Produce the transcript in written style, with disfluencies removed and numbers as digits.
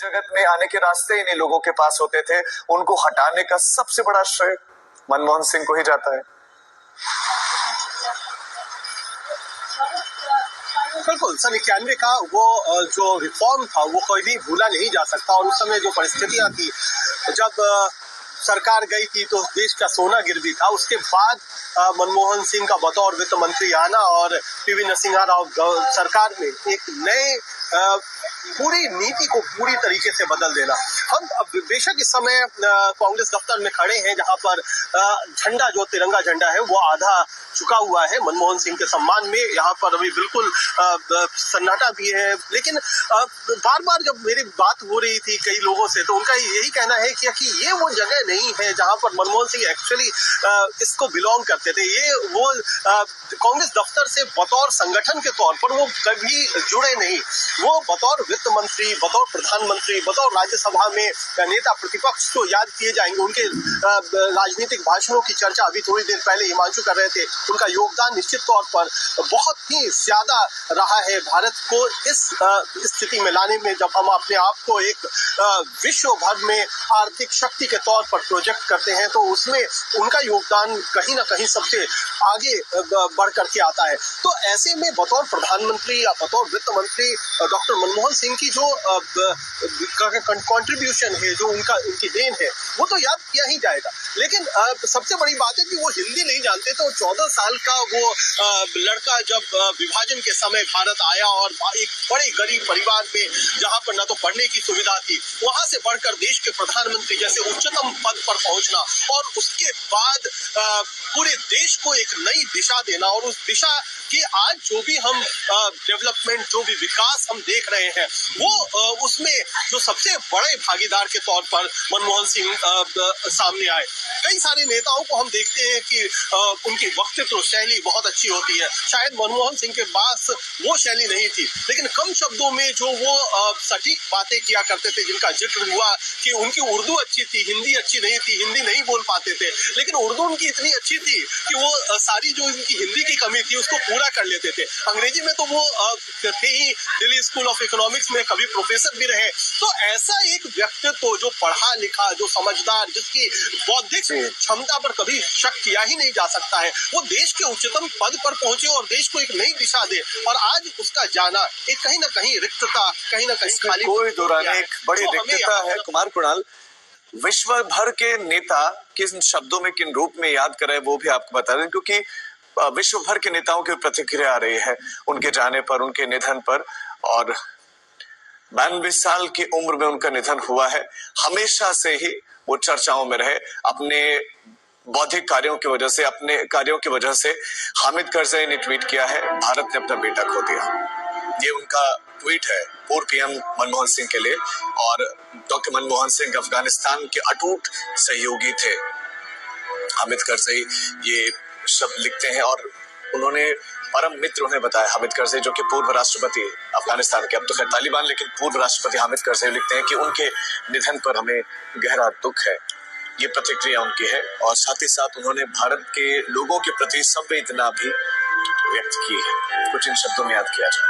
जगत में आने के रास्ते इन्हीं लोगों के पास होते थे। उनको हटाने का सबसे बड़ा श्रेय मनमोहन सिंह को ही जाता है। बिल्कुल, सन 91 का वो जो रिफॉर्म था वो कोई भी भूला नहीं जा सकता। और उस समय जो परिस्थितियां थी, जब सरकार गई थी तो देश का सोना गिरवी था। उसके बाद मनमोहन सिंह का बतौर वित्त मंत्री आना और पीवी नरसिम्हा राव सरकार में एक नए पूरी नीति को पूरी तरीके से बदल देना। हम बेशक इस समय कांग्रेस दफ्तर में खड़े हैं, जहां पर झंडा जो तिरंगा झंडा है वो आधा झुका हुआ है मनमोहन सिंह के सम्मान में। यहाँ पर अभी बिल्कुल सन्नाटा भी है। लेकिन बार बार जब मेरी बात हो रही थी कई लोगों से, तो उनका यही कहना है कि ये वो जगह नहीं है जहां पर मनमोहन सिंह एक्चुअली इसको बिलोंग करते थे। ये वो कांग्रेस दफ्तर से बतौर संगठन के तौर पर वो कभी जुड़े नहीं। वो बतौर वित्त मंत्री, बतौर प्रधानमंत्री, बतौर राज्यसभा में नेता प्रतिपक्ष तो याद किए जाएंगे। उनके राजनीतिक भाषणों की चर्चा अभी थोड़ी देर पहले हिमांशु कर रहे थे। उनका योगदान निश्चित तौर पर बहुत ही ज्यादा रहा है भारत को इस स्थिति में लाने में, जब हम अपने आप को एक विश्व भर में आर्थिक शक्ति के तौर पर प्रोजेक्ट करते हैं, तो उसमें उनका योगदान कहीं ना कहीं सबसे आगे बढ़ करके आता है। तो ऐसे में बतौर प्रधानमंत्री या बतौर वित्त मंत्री डॉक्टर मनमोहन सिंह की जो कंट्रीब्यूशन है, जो उनकी देन है, वो तो याद किया ही जाएगा। लेकिन सबसे बड़ी बात है कि वो हिंदी नहीं जानते। तो 14 साल का वो लड़का जब विभाजन के समय भारत आया और एक बड़े गरीब परिवार में, जहां पर न तो पढ़ने की सुविधा थी, वहां से बढ़कर देश के प्रधानमंत्री जैसे उच्चतम पद पर पहुंचना और उसके बाद पूरे देश को एक नई दिशा देना, और उस दिशा के आज जो भी हम डेवलपमेंट, जो भी विकास हम देख रहे हैं, वो उसमें जो सबसे बड़े भागीदार के तौर पर मनमोहन सिंह सामने आए। कई सारे नेताओं को हम देखते हैं कि उनकी वक्तृत्व शैली बहुत अच्छी होती है। शायद मनमोहन सिंह के पास वो शैली नहीं थी, लेकिन कम शब्दों में जो वो सटीक बातें किया करते थे, जिनका जिक्र हुआ कि उनकी उर्दू अच्छी थी, हिंदी अच्छी नहीं थी, हिंदी नहीं बोल पाते थे, लेकिन उर्दू उनकी इतनी अच्छी थी कि वो सारी जो उनकी हिंदी की कमी थी उसको पूरा कर लेते थे। अंग्रेजी में तो वो थे ही, दिल्ली स्कूल ऑफ इकोनॉमिक्स में कभी प्रोफेसर भी रहे। तो ऐसा एक व्यक्तित्व जो पढ़ा लिखा, जो समझदार, जिसकी बौद्धिक क्षमता पर कभी शक किया ही नहीं जा सकता है, वो देश के उच्चतम पद पर पहुंचे और देश को एक नई दिशा दे। और आज उसका जाना एक कहीं ना कहीं रिक्तता, कहीं ना कहीं खाली, कोई दौरान एक बड़ी रिक्तता है। कुमार कुणाल, विश्व भर के नेता किन शब्दों में, किन रूप में याद कर रहे हैं, वो भी आपको बता दें, क्योंकि विश्व भर के नेताओं की प्रतिक्रिया आ रही है उनके जाने पर, उनके निधन पर। और 92 साल की उम्र में उनका निधन हुआ है। हमेशा से ही वो चर्चाओं में रहे अपने बौद्धिक कार्यों की वजह से, अपने कार्यों की वजह से। हामिद करज़ई ने ट्वीट किया है, भारत ने अपना बेटा खो दिया। ये उनका ट्वीट है पूर्व पीएम मनमोहन सिंह के लिए। और डॉक्टर मनमोहन सिंह अफगानिस्तान के अटूट सहयोगी थे। हामिद करज़ई ये शब्द लिखते हैं और उन्होंने परम मित्र उन्हें बताया। हामिद करज़ई जो कि पूर्व राष्ट्रपति अफगानिस्तान के, अब तो खैर तालिबान, लेकिन पूर्व राष्ट्रपति हामिद करज़ई लिखते हैं कि उनके निधन पर हमें गहरा दुख है। ये प्रतिक्रिया उनकी है। और साथ ही साथ उन्होंने भारत के लोगों के प्रति संवेदना भी व्यक्त की है। कुछ इन शब्दों में याद किया जाए।